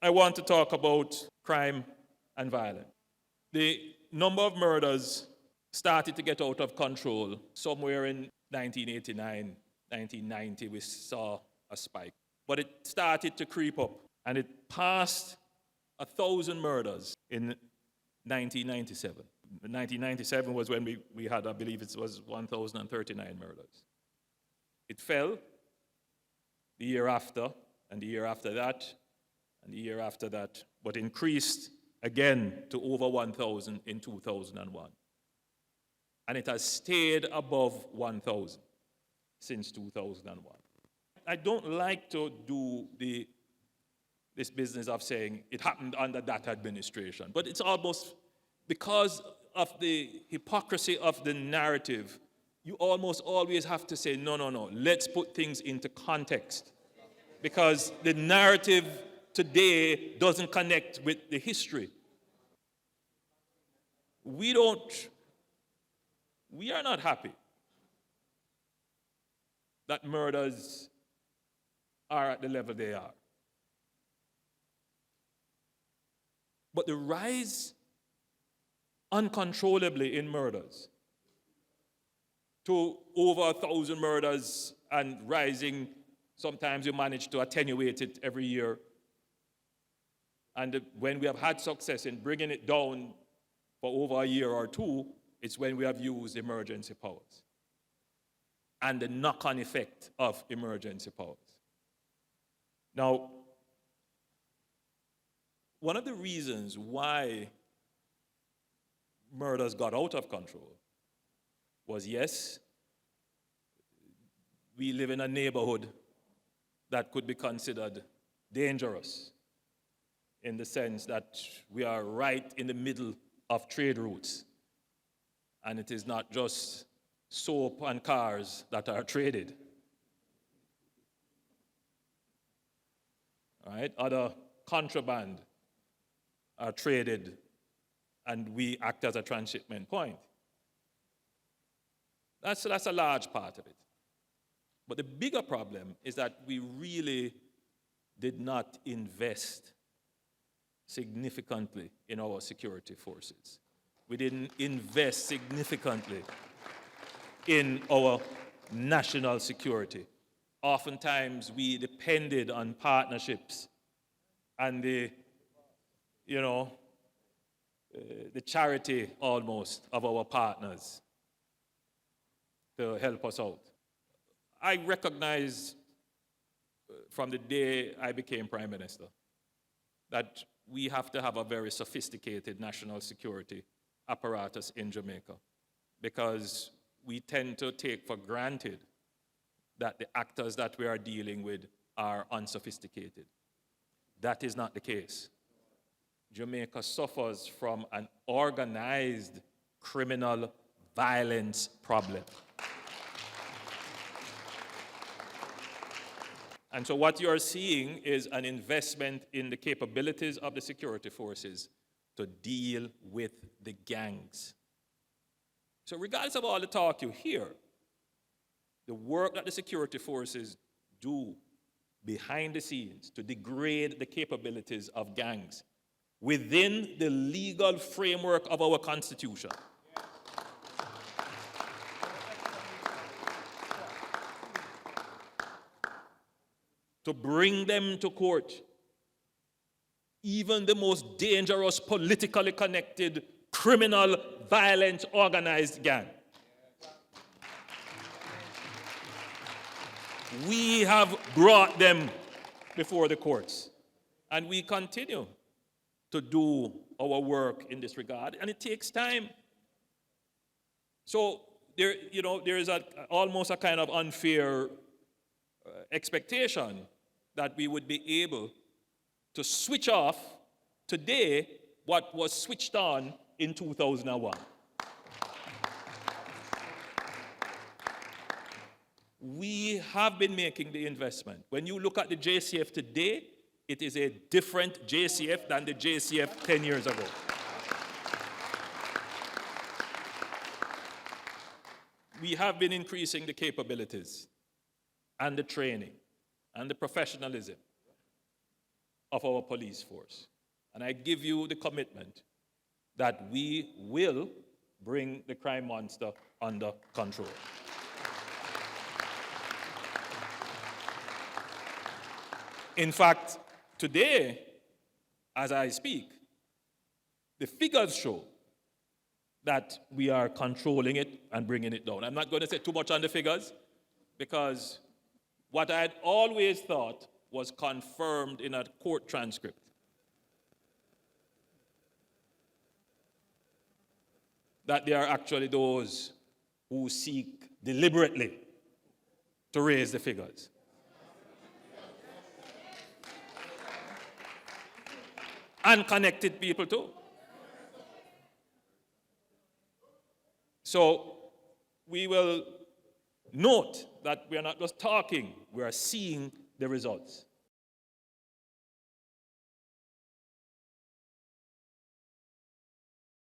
I want to talk about crime and violence. The number of murders started to get out of control somewhere in 1989, 1990. We saw a spike. But it started to creep up, and it passed 1,000 murders in 1997. 1997 was when we had, I believe it was 1,039 murders. It fell the year after, and the year after that, and the year after that, but increased again to over 1,000 in 2001. And it has stayed above 1,000 since 2001. I don't like to do this business of saying it happened under that administration, but it's almost because of the hypocrisy of the narrative, you almost always have to say, no, let's put things into context. Because the narrative today doesn't connect with the history. We are not happy that murders are at the level they are. But the rise uncontrollably in murders to over 1,000 murders and rising, sometimes you manage to attenuate it every year. And when we have had success in bringing it down for over a year or two, it's when we have used emergency powers and the knock-on effect of emergency powers. Now, one of the reasons why murders got out of control was, yes, we live in a neighborhood that could be considered dangerous in the sense that we are right in the middle of trade routes. And it is not just soap and cars that are traded. All right? Other contraband are traded, and we act as a transshipment point. That's a large part of it. But the bigger problem is that we really did not invest significantly in our security forces. We didn't invest significantly in our national security. Oftentimes, we depended on partnerships and the charity almost of our partners to help us out. I recognize from the day I became Prime Minister that we have to have a very sophisticated national security apparatus in Jamaica because we tend to take for granted that the actors that we are dealing with are unsophisticated. That is not the case. Jamaica suffers from an organized criminal violence problem. And so what you're seeing is an investment in the capabilities of the security forces to deal with the gangs. So regardless of all the talk you hear, the work that the security forces do behind the scenes to degrade the capabilities of gangs within the legal framework of our Constitution. To bring them to court, even the most dangerous, politically connected, criminal, violent, organized gang. We have brought them before the courts, and we continue to do our work in this regard, and it takes time. So there is almost a kind of unfair expectation that we would be able to switch off today what was switched on in 2001. We have been making the investment. When you look at the JCF today, it is a different JCF than the JCF 10 years ago. We have been increasing the capabilities and the training and the professionalism. of our police force. And I give you the commitment that we will bring the crime monster under control. In fact, today, as I speak, the figures show that we are controlling it and bringing it down. I'm not going to say too much on the figures, because what I had always thought was confirmed in a court transcript. That there are actually those who seek deliberately to raise the figures. And connected people too. So we will note that we are not just talking, we are seeing the results.